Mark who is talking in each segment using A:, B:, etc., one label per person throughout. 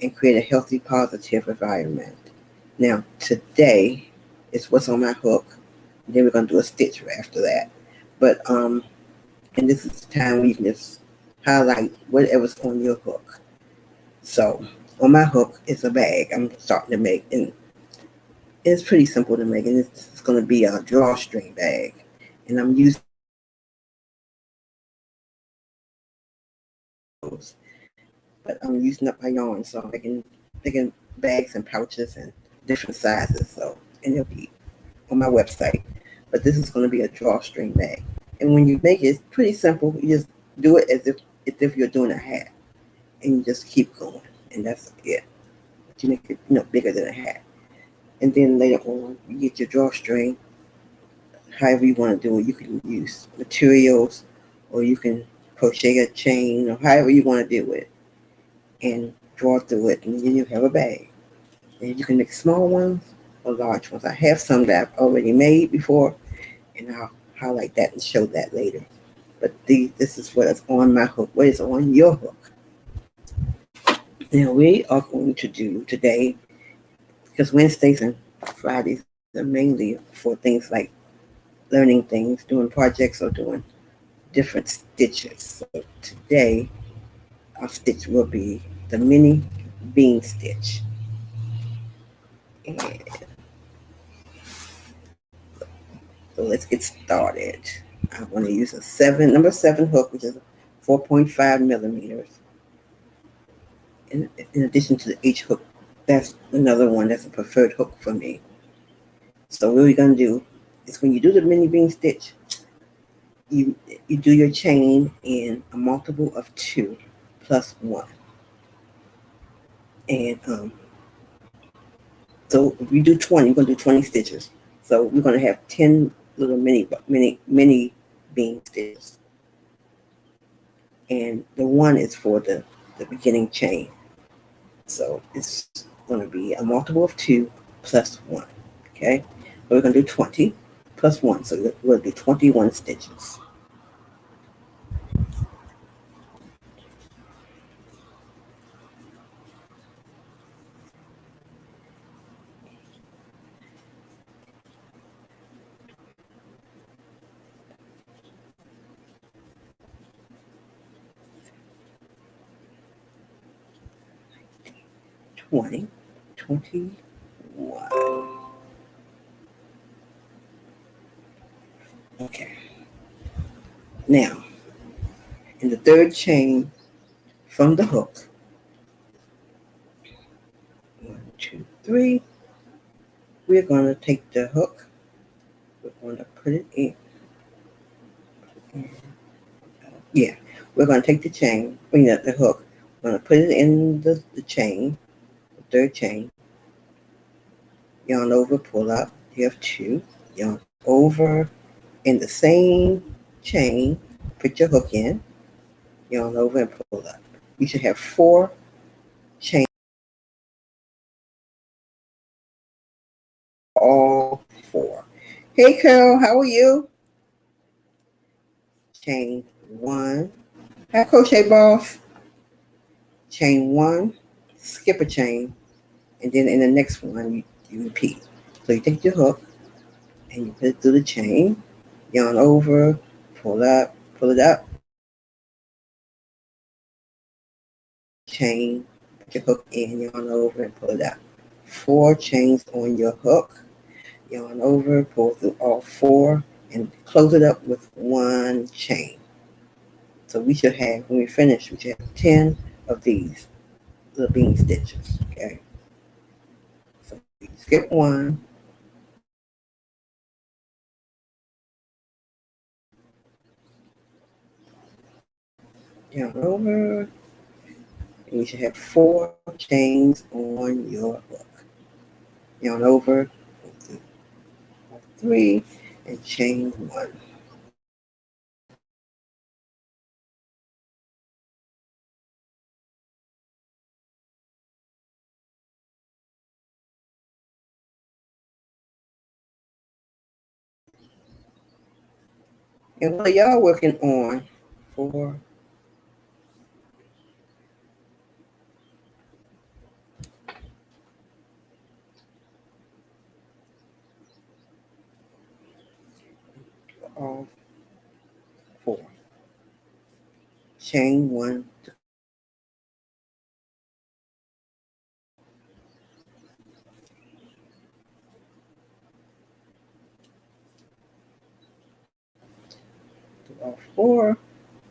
A: and create a healthy, positive environment. Now, today is what's on my hook. Then we're going to do a stitch after that. But, and this is the time where you can just highlight whatever's on your hook. So, on my hook is a bag I'm starting to make, and it's pretty simple to make, and it's going to be a drawstring bag. And I'm using those, but I'm using up my yarn, so I'm making bags and pouches and different sizes. So, and it'll be on my website. But this is going to be a drawstring bag. And when you make it, it's pretty simple. You just do it as if you're doing a hat, and you just keep going, and that's it. But you make it bigger than a hat. And then later on, you get your drawstring. However you want to do it, you can use materials, or you can crochet a chain, or however you want to do it, and draw through it, and then you have a bag. And you can make small ones or large ones. I have some that I've already made before, and I'll highlight that and show that later. But this is what is on my hook. What is on your hook? Now we are going to do today, because Wednesdays and Fridays are mainly for things like learning things, doing projects, or doing different stitches. So today our stitch will be the mini bean stitch. And so let's get started. I'm going to use number 7 hook, which is 4.5 millimeters. In addition to the H hook, that's another one that's a preferred hook for me. So what we're going to do is, when you do the mini bean stitch, you do your chain in a multiple of 2 plus 1. And so if you do 20, you're going to do 20 stitches. So we're going to have 10 little mini bean stitches. And the 1 is for the beginning chain. So it's going to be a multiple of 2 plus 1. Okay? So we're going to do 20 plus 1. So we'll do 21 stitches. Twenty, 21. Okay. Now, in the third chain from the hook, 1, 2, 3, we're going to take the hook, we're going to put it in. Yeah, we're going to take the chain, bring up the hook, we're going to put it in the chain, the third chain, yarn over, pull up, you have 2, yarn over, in the same chain, put your hook in, yarn over and pull up. You should have 4 chains, all 4. Hey Carol, how are you? Chain 1. Hi Crochet Boss. Chain 1, skip a chain, and then in the next one you repeat. So you take your hook and you put it through the chain, yarn over, pull it up, chain, put your hook in, yarn over and pull it up. 4 chains on your hook, yarn over, pull through all 4, and close it up with 1 chain. So we should have, when we finish, we should have 10 of these little bean stitches. Okay. So you skip 1, yarn over, and you should have 4 chains on your hook. Yarn over, 3, and chain 1. And what are y'all working on for chain 1 to all 4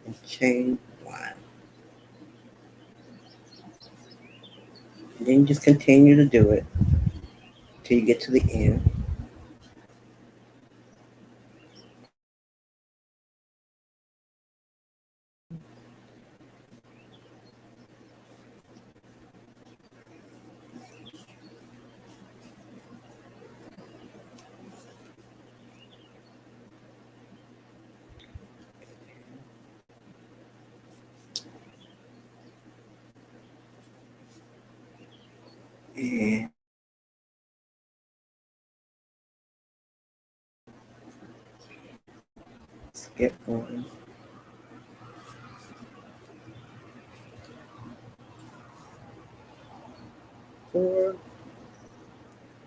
A: and chain 1. And then you just continue to do it till you get to the end. And skip 1, 4,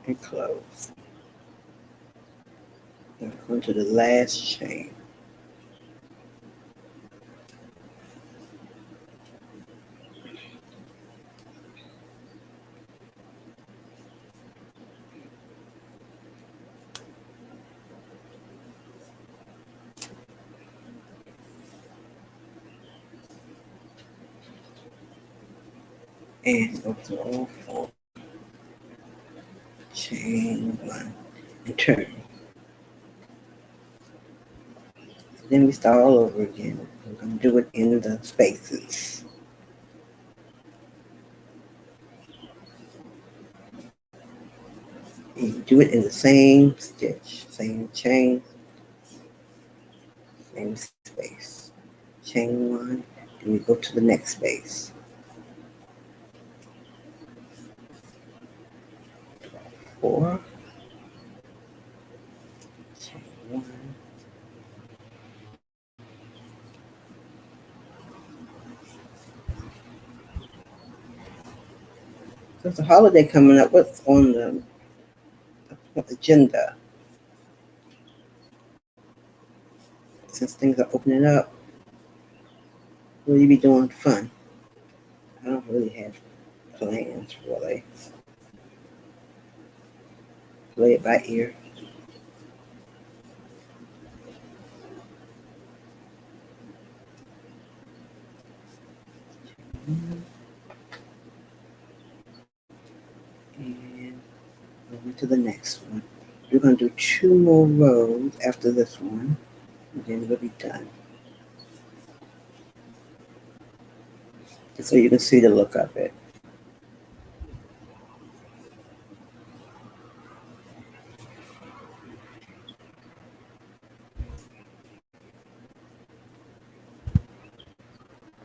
A: and close. And come to the last chain. And go to all 4. Chain 1 and turn. Then we start all over again. We're going to do it in the spaces. And you do it in the same stitch, same chain, same space. Chain 1, and we go to the next space. 4, chain 1. There's a holiday coming up. What's on the agenda? Since things are opening up, will you be doing fun? I don't really have plans, really. Play it by ear. And over to the next one. We're going to do 2 more rows after this one, and then we'll be done. So you can see the look of it.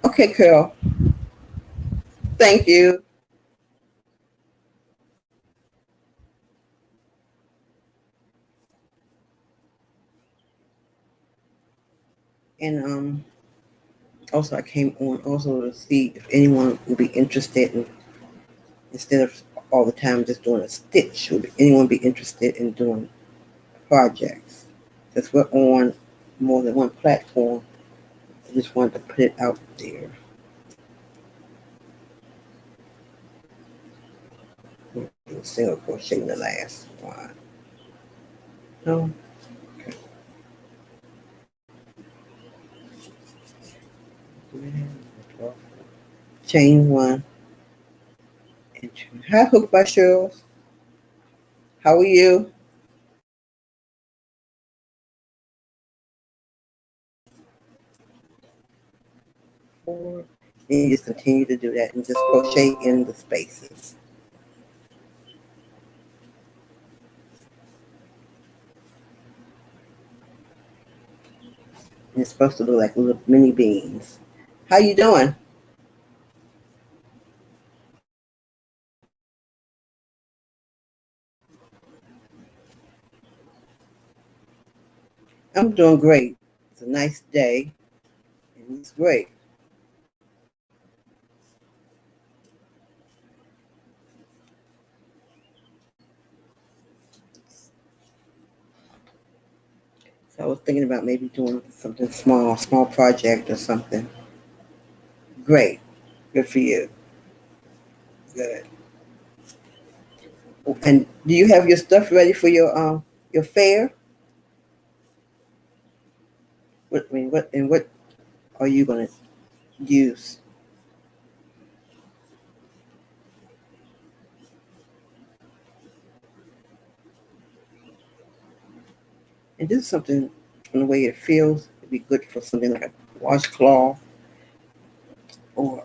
A: Okay, Carol. Thank you. And also I came on also to see if anyone would be interested in, instead of all the time just doing a stitch, would anyone be interested in doing projects? Since we're on more than one platform, I just wanted to put it out there. Single crochet in the last one. No. Chain 1 and 2. Hi, Hook by Cheryl. How are you? And you just continue to do that and just crochet in the spaces. And it's supposed to look like little mini beans. How you doing? I'm doing great. It's a nice day, and it's great. So I was thinking about maybe doing something small project or something. Great. Good for you. Good. And do you have your stuff ready for your fair? What are you gonna use? And this is something from the way it feels. It'd be good for something like a washcloth or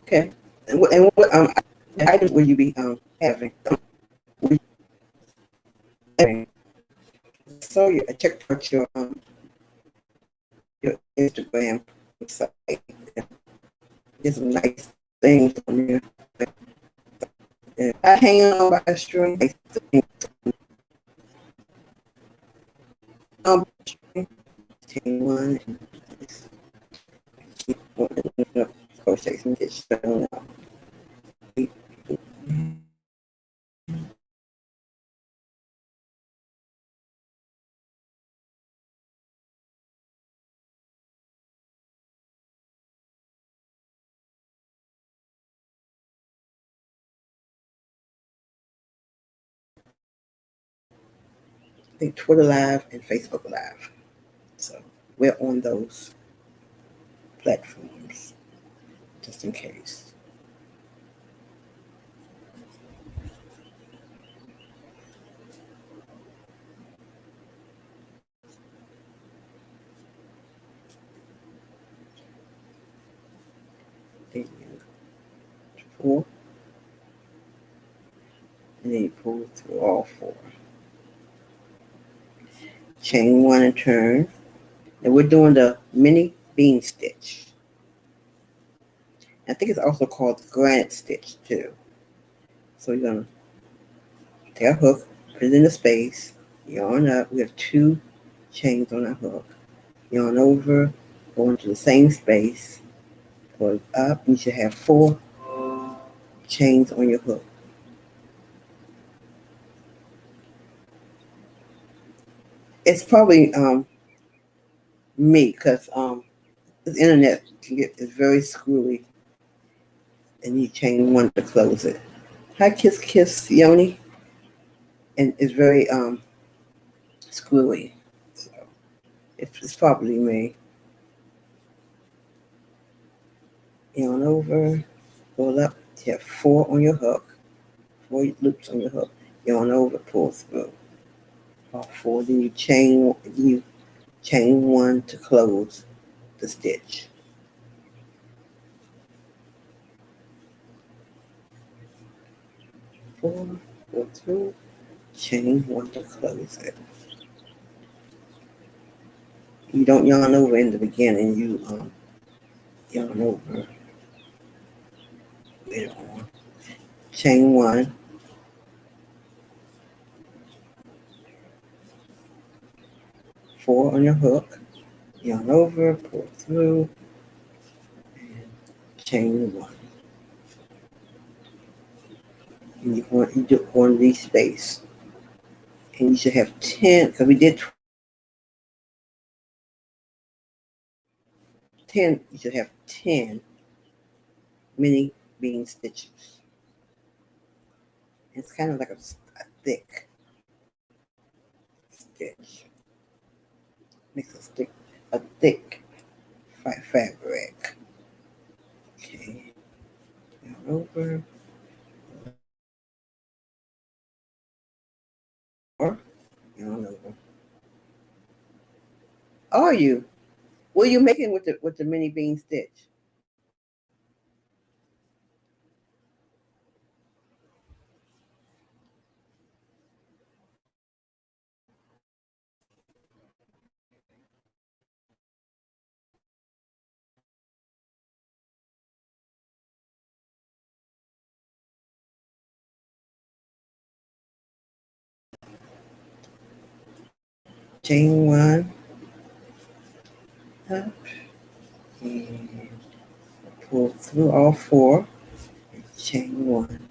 A: okay. And what items will you be having? Having? So I checked out your Instagram site. There's some nice things on there. I hang on by a string. Um, one, crochet some stitch. I think Twitter Live and Facebook Live. So we're on those platforms just in case. Then you pull, and then you pull through all four. Chain one and turn. And we're doing the mini bean stitch. I think it's also called the granite stitch too. So you're gonna take a hook, put it in the space, yarn up. We have two chains on our hook. Yarn over, go into the same space, pull it up. You should have four chains on your hook. It's probably me because the internet is very screwy, and you chain one to close it. Hi, kiss, kiss, Yoni, and it's very screwy. So it's probably me. Yarn over, pull up. You have four on your hook, four loops on your hook. Yarn over, pull through. All four. Then you chain one to close the stitch. Four, pull through, chain one to close it. You don't yarn over in the beginning. You yarn over later on. Chain one, four on your hook. Yarn over, pull through, chain one. And you do one leaf space. And you should have 10, because we did 10, you should have 10 mini bean stitches. It's kind of like a thick stitch. Makes a thick fabric. Okay, yarn over, or yarn over. Are you? What are you making with the mini bean stitch? Chain one up and pull through all four and chain one.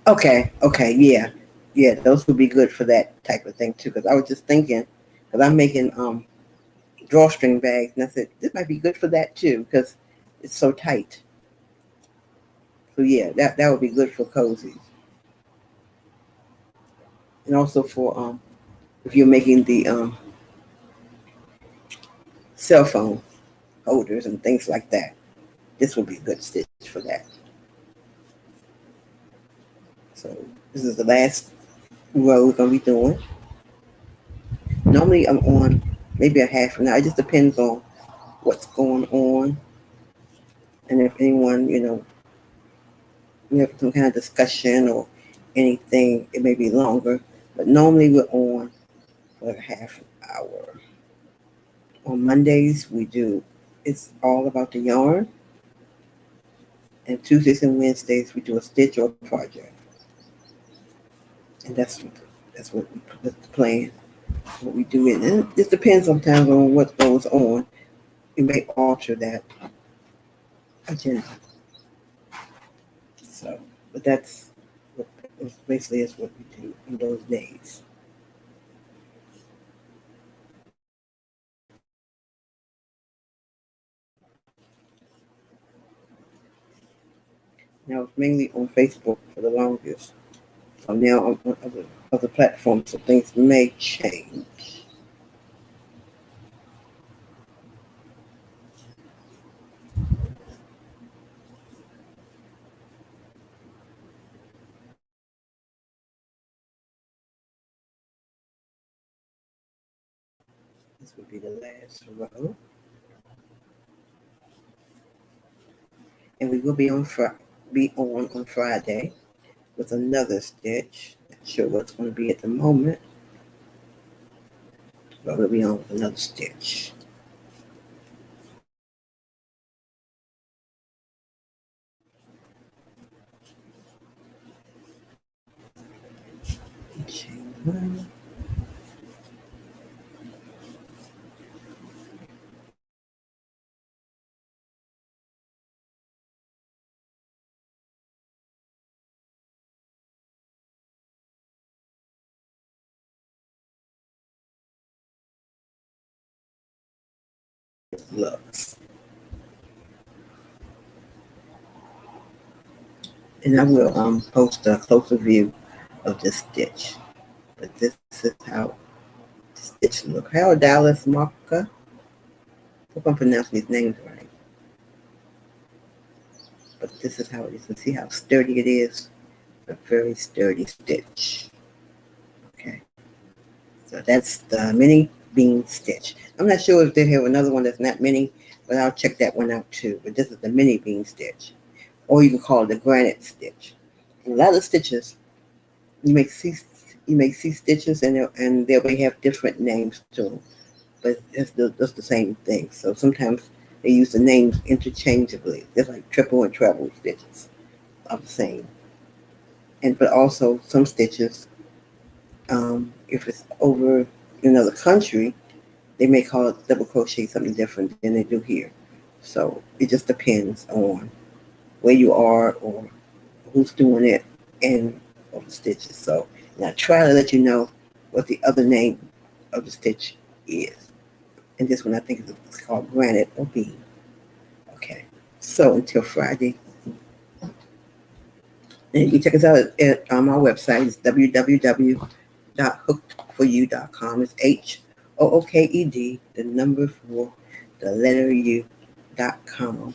A: Okay, yeah, those would be good for that type of thing too. Because I was just thinking, because I'm making drawstring bags, and I said this might be good for that too because it's so tight. So yeah, that would be good for cozies, and also for if you're making the cell phone holders and things like that. This would be a good stitch for that. So this is the last row we're gonna be doing. Normally I'm on maybe a half an hour. It just depends on what's going on and if anyone, we have some kind of discussion or anything, it may be longer. But normally we're on for a half an hour. On Mondays we do it's all about the yarn, and Tuesdays and Wednesdays we do a stitch or a project, and that's the plan. What we do it, and it depends sometimes on what goes on. We may alter that agenda. So, but that's what basically is what we do in those days. Now it's mainly on Facebook for the longest. So now on other platforms, so things may change. This would be the last row, and we will be on Friday with another stitch. Not sure what's going to be at the moment, but we'll be on with another stitch. Chain one. Looks. And I will post a closer view of this stitch. But this is how the stitch look. How Dallas Marca. Hope I'm pronouncing these names right. But this is how it is. You can see how sturdy it is. A very sturdy stitch. Okay. So that's the mini bean stitch. I'm not sure if they have another one that's not mini, but I'll check that one out too. But this is the mini bean stitch. Or you can call it the granite stitch. And a lot of stitches you may see stitches and they may have different names to them, but that's the same thing. So sometimes they use the names interchangeably. They're like triple and treble stitches are the same. And but also some stitches, if it's over in another country, they may call it double crochet something different than they do here. So it just depends on where you are or who's doing it and of the stitches. So now try to let you know what the other name of the stitch is. And this one I think is called granite or bean. Okay. So until Friday. And you can check us out at our website. It's www.hookedforyou.com. It's HOOKED, the number 4, the letter U.com.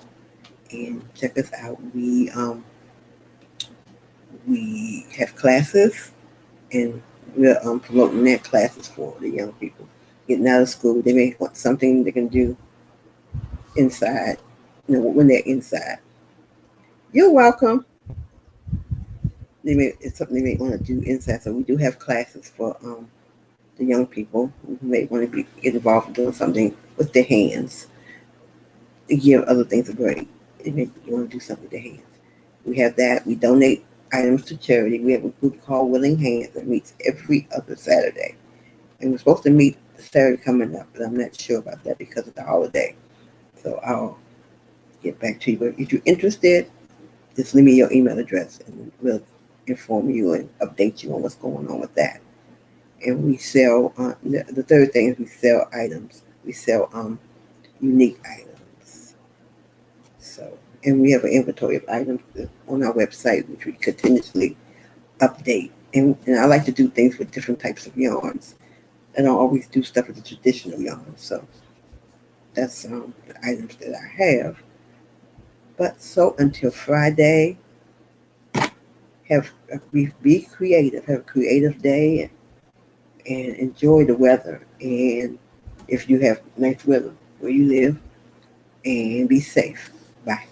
A: And check us out. We have classes, and we're promoting their classes for the young people getting out of school. They may want something they can do inside, when they're inside. You're welcome. It's something they may want to do inside. So we do have classes for the young people who may want to get involved in doing something with their hands. They give other things a break. They may want to do something with their hands. We have that. We donate items to charity. We have a group called Willing Hands that meets every other Saturday. And we're supposed to meet the Saturday coming up, but I'm not sure about that because of the holiday. So I'll get back to you. But if you're interested, just leave me your email address and we'll inform you and update you on what's going on with that. And we sell, the third thing is we sell items. We sell unique items. So, and we have an inventory of items on our website, which we continuously update. And I like to do things with different types of yarns. I don't always do stuff with the traditional yarn. So that's the items that I have. But so until Friday, be creative, have a creative day, and enjoy the weather. And if you have nice weather where you live, and be safe. Bye.